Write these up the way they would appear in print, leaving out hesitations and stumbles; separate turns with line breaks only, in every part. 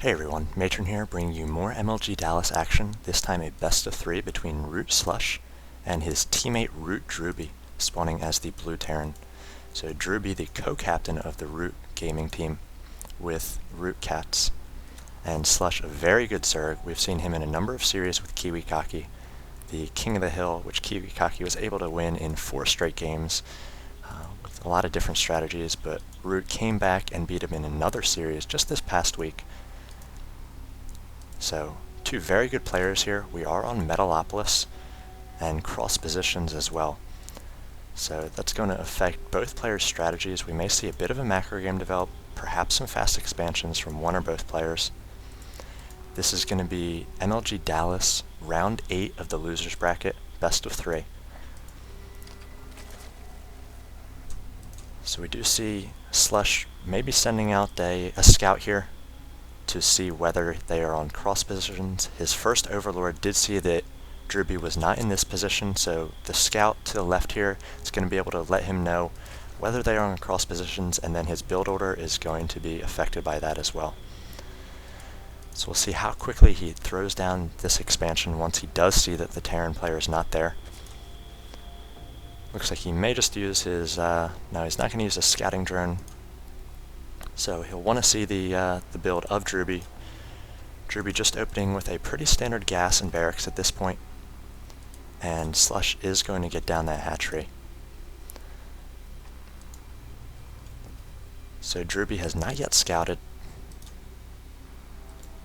Hey everyone, Matron here, bringing you more MLG Dallas action, this time a best of 3 between Root SLush and his teammate Root Drewbie, spawning as the Blue Terran. So Drewbie, the co-captain of the Root gaming team, with Root Cats, and SLush, a very good Zerg. We've seen him in a number of series with Kiwikaki, the King of the Hill, which Kiwikaki was able to win in 4 straight games, with a lot of different strategies, but Root came back and beat him in another series just this past week. So, two very good players here. We are on Metalopolis and cross positions as well. So that's going to affect both players' strategies. We may see a bit of a macro game develop, perhaps some fast expansions from one or both players. This is going to be MLG Dallas, round 8 of the losers bracket, best of 3. So we do see SLush maybe sending out a scout here to see whether they are on cross positions. His first Overlord did see that Drewbie was not in this position, so the scout to the left here is going to be able to let him know whether they are on cross positions, and then his build order is going to be affected by that as well. So we'll see how quickly he throws down this expansion once he does see that the Terran player is not there. Looks like he may just use his, no, he's not going to use a scouting drone. So he'll want to see the build of Drewbie. Drewbie just opening with a pretty standard gas and barracks at this point, and SLush is going to get down that hatchery. So Drewbie has not yet scouted.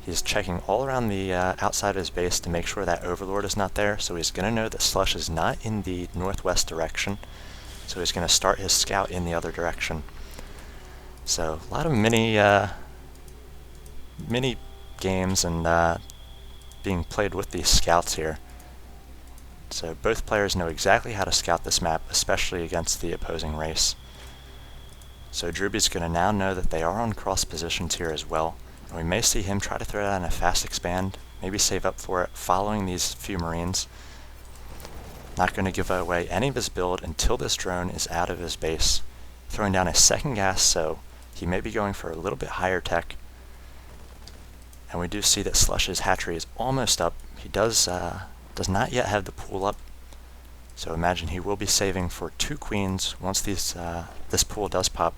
He's checking all around the outside of his base to make sure that Overlord is not there, so he's going to know that SLush is not in the northwest direction, so he's going to start his scout in the other direction. So a lot of mini games and being played with these scouts here. So both players know exactly how to scout this map, especially against the opposing race. So Drewbie's going to now know that they are on cross positions here as well, and we may see him try to throw down a fast expand, maybe save up for it following these few Marines. Not going to give away any of his build until this drone is out of his base. Throwing down a second gas, so he may be going for a little bit higher tech. And we do see that SLush's hatchery is almost up. He does not yet have the pool up, so imagine he will be saving for 2 queens once this pool does pop.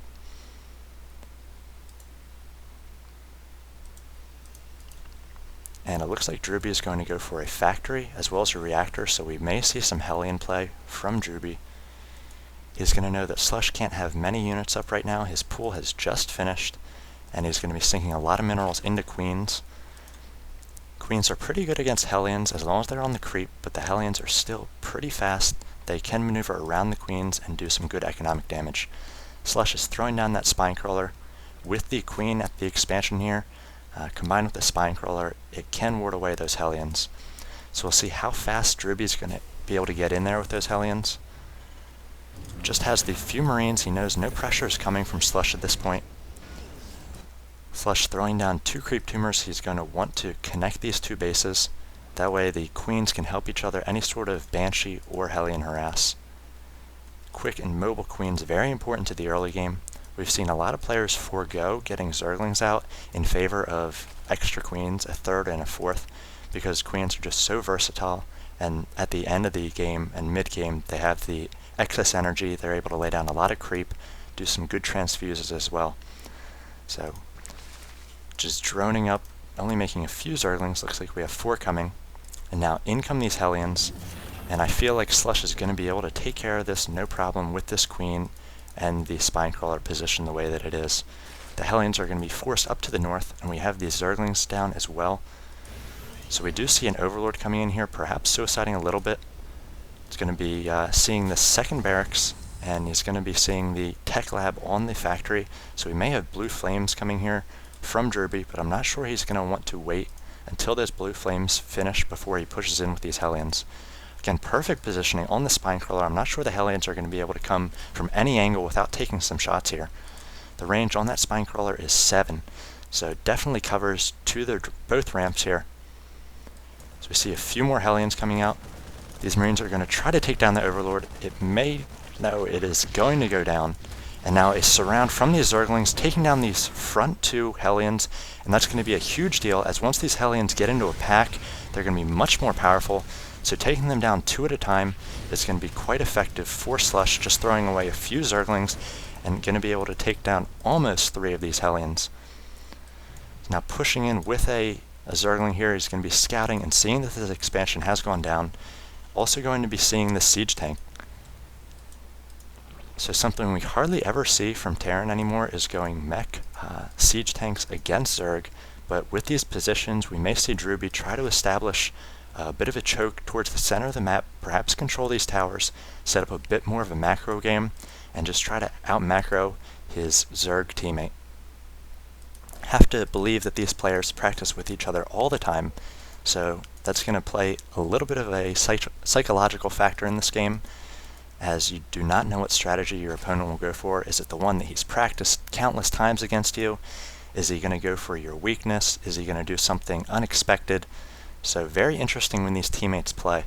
And it looks like Drewbie is going to go for a factory as well as a reactor, so we may see some Hellion play from Drewbie. He's going to know that SLush can't have many units up right now. His pool has just finished, and he's going to be sinking a lot of minerals into Queens. Queens are pretty good against Hellions as long as they're on the creep, but the Hellions are still pretty fast. They can maneuver around the Queens and do some good economic damage. SLush is throwing down that Spine Crawler with the Queen at the expansion here. Combined with the Spine Crawler, it can ward away those Hellions. So we'll see how fast Drewbie's going to be able to get in there with those Hellions. Just has the few Marines. He knows no pressure is coming from SLush at this point. SLush throwing down 2 creep tumors. He's going to want to connect these 2 bases. That way the Queens can help each other any sort of Banshee or Hellion harass. Quick and mobile Queens, very important to the early game. We've seen a lot of players forego getting Zerglings out in favor of extra Queens, a 3rd and a 4th, because Queens are just so versatile, and at the end of the game and mid-game they have the excess energy. They're able to lay down a lot of creep, do some good transfuses as well. So just droning up, only making a few Zerglings. Looks like we have 4 coming, and now in come these Hellions, and I feel like SLush is going to be able to take care of this no problem with this Queen and the Spine Crawler position the way that it is. The Hellions are going to be forced up to the north, and we have these Zerglings down as well. So we do see an Overlord coming in here, perhaps suiciding a little bit. It's going to be seeing the second barracks, and he's going to be seeing the tech lab on the factory. So we may have blue flames coming here from Drewbie, but I'm not sure he's going to want to wait until those blue flames finish before he pushes in with these Hellions. Again, perfect positioning on the Spine Crawler. I'm not sure the Hellions are going to be able to come from any angle without taking some shots here. The range on that Spine Crawler is 7, so definitely covers both ramps here. So we see a few more Hellions coming out. These Marines are going to try to take down the Overlord. It is going to go down. And now a surround from these Zerglings, taking down these front 2 Hellions, and that's going to be a huge deal, as once these Hellions get into a pack, they're going to be much more powerful, so taking them down 2 at a time is going to be quite effective for SLush, just throwing away a few Zerglings, and going to be able to take down almost 3 of these Hellions. Now pushing in with a Zergling here, he's going to be scouting and seeing that this expansion has gone down, also going to be seeing the siege tank. So something we hardly ever see from Terran anymore is going mech siege tanks against Zerg, but with these positions we may see Drewbie try to establish a bit of a choke towards the center of the map, perhaps control these towers, set up a bit more of a macro game, and just try to out-macro his Zerg teammate. Have to believe that these players practice with each other all the time, so that's going to play a little bit of a psychological factor in this game, as you do not know what strategy your opponent will go for. Is it the one that he's practiced countless times against you? Is he going to go for your weakness? Is he going to do something unexpected? So very interesting when these teammates play.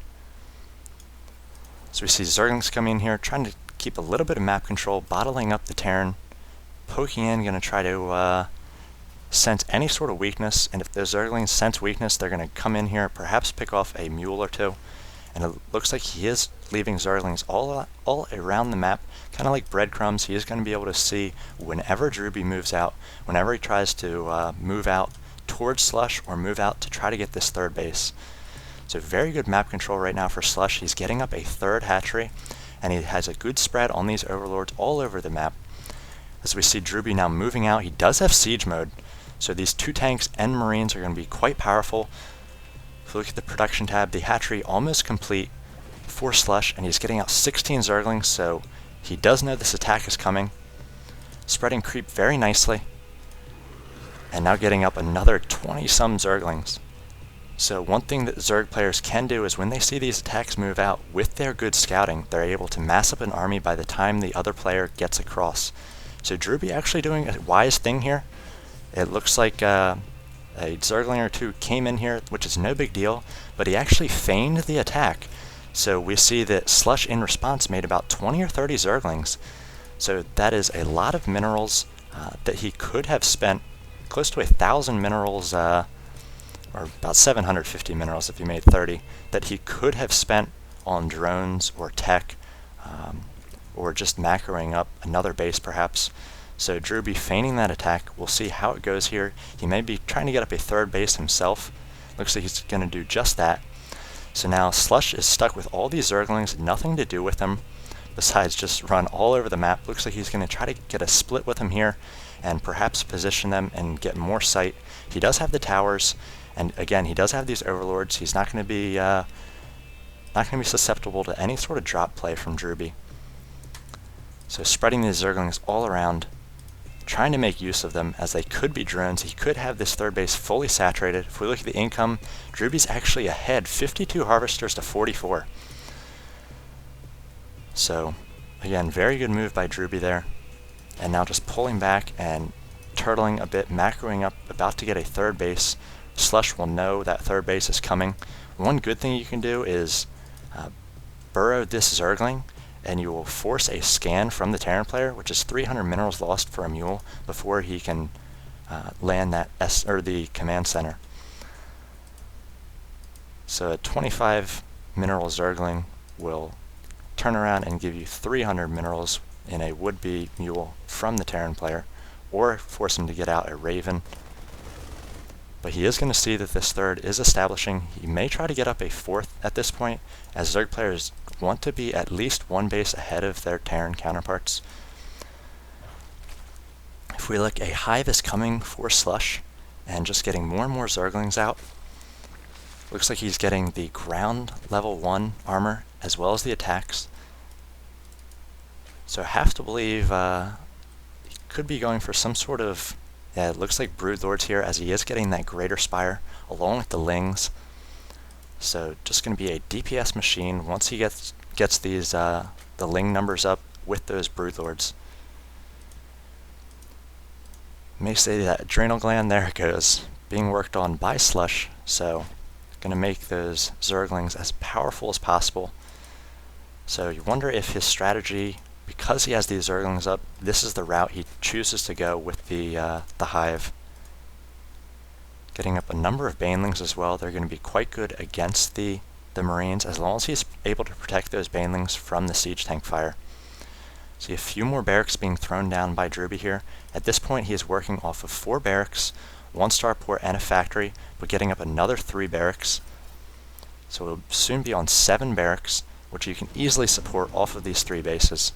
So we see Zerglings coming in here, trying to keep a little bit of map control, bottling up the Terran, poking in, going to try to sense any sort of weakness, and if those Zerglings sense weakness, they're going to come in here, perhaps pick off a mule or 2. And it looks like he is leaving Zerglings all around the map, kind of like breadcrumbs. He is going to be able to see whenever Drewbie moves out, whenever he tries to move out towards SLush or move out to try to get this 3rd base. So very good map control right now for SLush. He's getting up a 3rd hatchery, and he has a good spread on these overlords all over the map. As we see Drewbie now moving out, he does have siege mode, so these 2 tanks and marines are going to be quite powerful. If you look at the production tab, the hatchery almost complete for SLush, and he's getting out 16 Zerglings, so he does know this attack is coming. Spreading creep very nicely, and now getting up another 20-some Zerglings. So one thing that Zerg players can do is when they see these attacks move out, with their good scouting, they're able to mass up an army by the time the other player gets across. So Drewbie actually doing a wise thing here. It looks like a Zergling or 2 came in here, which is no big deal, but he actually feigned the attack. So we see that SLush in response made about 20 or 30 Zerglings. So that is a lot of minerals that he could have spent, close to 1,000 minerals, or about 750 minerals if he made 30, that he could have spent on drones or tech, or just macroing up another base perhaps. So Drewbie feigning that attack. We'll see how it goes here. He may be trying to get up a 3rd base himself. Looks like he's going to do just that. So now SLush is stuck with all these Zerglings, nothing to do with them besides just run all over the map. Looks like he's going to try to get a split with them here and perhaps position them and get more sight. He does have the towers, and again, he does have these overlords. He's not going to be susceptible to any sort of drop play from Drewbie. So spreading these Zerglings all around, trying to make use of them as they could be drones. He could have this 3rd base fully saturated. If we look at the income, Drewbie's actually ahead, 52 harvesters to 44. So again, very good move by Drewbie there. And now just pulling back and turtling a bit, macroing up, about to get a 3rd base. SLush will know that 3rd base is coming. One good thing you can do is burrow this Zergling, and you will force a scan from the Terran player, which is 300 minerals lost for a mule, before he can land that the command center. So a 25 mineral Zergling will turn around and give you 300 minerals in a would-be mule from the Terran player, or force him to get out a Raven. But he is going to see that this 3rd is establishing. He may try to get up a 4th at this point, as Zerg players want to be at least 1 base ahead of their Terran counterparts. If we look, a hive is coming for SLush, and just getting more and more Zerglings out. Looks like he's getting the ground level 1 armor, as well as the attacks. So I have to believe he could be going for some sort of, it looks like Broodlords here, as he is getting that Greater Spire, along with the Lings. So just going to be a DPS machine once he gets these the Ling numbers up with those Broodlords. May say that adrenal gland, there it goes, being worked on by SLush, so going to make those Zerglings as powerful as possible. So you wonder if his strategy because he has these Zerglings up, this is the route he chooses to go with the Hive. Getting up a number of Banelings as well. They're going to be quite good against the Marines, as long as he's able to protect those Banelings from the siege tank fire. See a few more barracks being thrown down by Drewbie here. At this point, he is working off of 4 barracks, 1 starport, and a factory, but getting up another 3 barracks. So it'll soon be on 7 barracks, which you can easily support off of these 3 bases.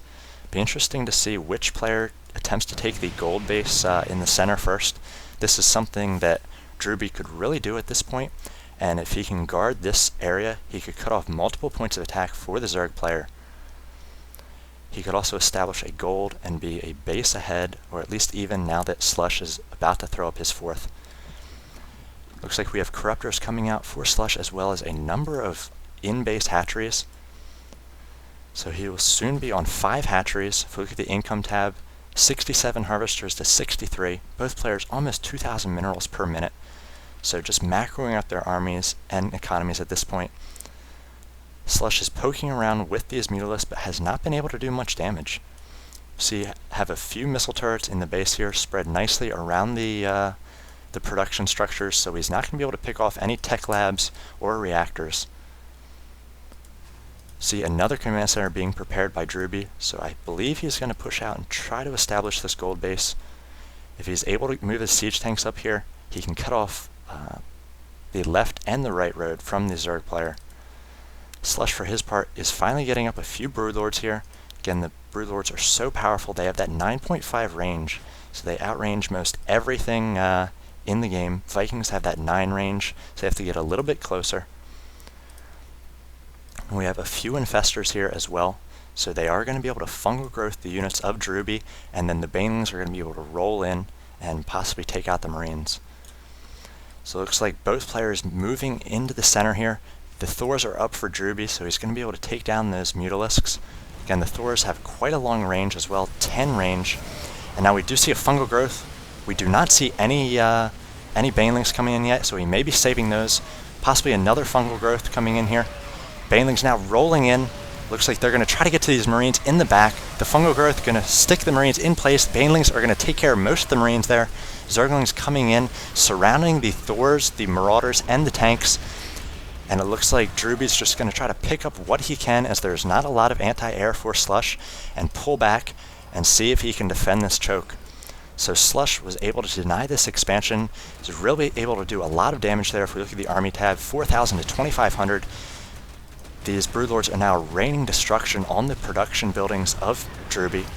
Be interesting to see which player attempts to take the gold base in the center first. This is something that Drewbie could really do at this point, and if he can guard this area, he could cut off multiple points of attack for the Zerg player. He could also establish a gold and be a base ahead, or at least even now that SLush is about to throw up his 4th. Looks like we have Corruptors coming out for SLush, as well as a number of in-base hatcheries. So he will soon be on 5 hatcheries. If we look at the income tab, 67 harvesters to 63. Both players almost 2,000 minerals per minute. So just macroing out their armies and economies at this point. SLush is poking around with these Mutalisks, but has not been able to do much damage. See, have a few missile turrets in the base here, spread nicely around the production structures, so he's not going to be able to pick off any tech labs or reactors. See another command center being prepared by Drewbie, so I believe he's going to push out and try to establish this gold base. If he's able to move his siege tanks up here, he can cut off the left and the right road from the Zerg player. SLush, for his part, is finally getting up a few Broodlords here. Again, the Broodlords are so powerful, they have that 9.5 range, so they outrange most everything in the game. Vikings have that 9 range, so they have to get a little bit closer. We have a few Infestors here as well, so they are going to be able to fungal growth the units of Drewbie, and then the Banelings are going to be able to roll in and possibly take out the Marines. So it looks like both players moving into the center here. The Thors are up for Drewbie, so he's going to be able to take down those Mutalisks. Again, the Thors have quite a long range as well, 10 range. And now we do see a fungal growth. We do not see any Banelings coming in yet, so he may be saving those. Possibly another fungal growth coming in here. Banelings now rolling in. Looks like they're going to try to get to these Marines in the back. The fungal growth going to stick the Marines in place. Banelings are going to take care of most of the Marines there. Zerglings coming in, surrounding the Thors, the Marauders, and the tanks. And it looks like Drewbie's just going to try to pick up what he can, as there's not a lot of anti-air for SLush, and pull back and see if he can defend this choke. So SLush was able to deny this expansion. He's really able to do a lot of damage there. If we look at the army tab, 4,000 to 2,500. These Broodlords are now raining destruction on the production buildings of Drewbie.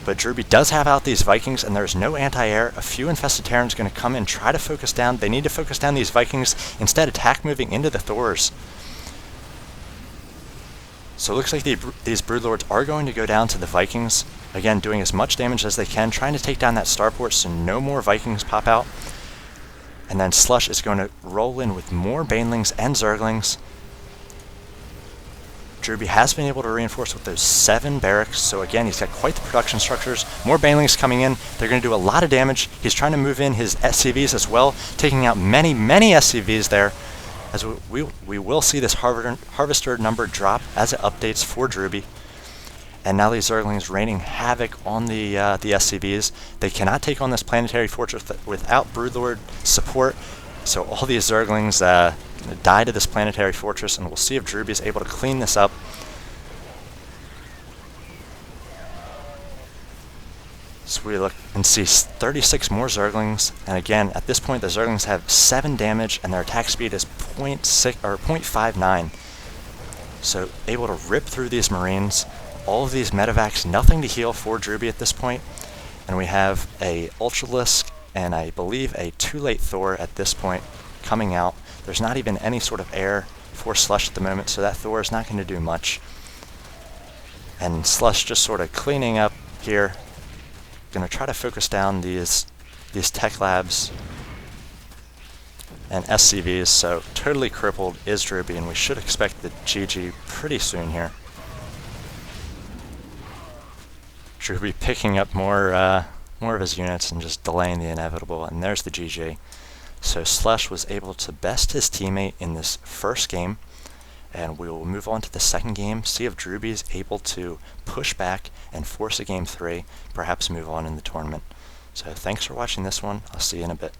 But Drewbie does have out these Vikings, and there's no anti-air. A few infested Terrans going to come and try to focus down. They need to focus down these Vikings. Instead, attack moving into the Thors. So it looks like these Broodlords are going to go down to the Vikings. Again, doing as much damage as they can, trying to take down that starport so no more Vikings pop out. And then SLush is going to roll in with more Banelings and Zerglings. Drewbie has been able to reinforce with those 7 barracks, so again, he's got quite the production structures. More Banelings coming in. They're going to do a lot of damage. He's trying to move in his SCVs as well, taking out many, many SCVs there. As we will see this harvester number drop as it updates for Drewbie. And now these Zerglings raining havoc on the SCVs. They cannot take on this planetary fortress without Broodlord support, so all these Zerglings die to this planetary fortress, and we'll see if Drewbie is able to clean this up. So we look and see 36 more Zerglings, and again, at this point, the Zerglings have 7 damage, and their attack speed is 0.59. So able to rip through these Marines. All of these medevacs, nothing to heal for Drewbie at this point, and we have a Ultralisk and I believe a too late Thor at this point coming out. There's not even any sort of air for SLush at the moment, so that Thor is not going to do much. And SLush just sort of cleaning up here. Going to try to focus down these tech labs and SCVs, so totally crippled is Drewbie, and we should expect the GG pretty soon here. Drewbie picking up more of his units and just delaying the inevitable, and there's the GG. So SLush was able to best his teammate in this first game, and we will move on to the second game, see if Drewbie is able to push back and force a game 3, perhaps move on in the tournament. So thanks for watching this one. I'll see you in a bit.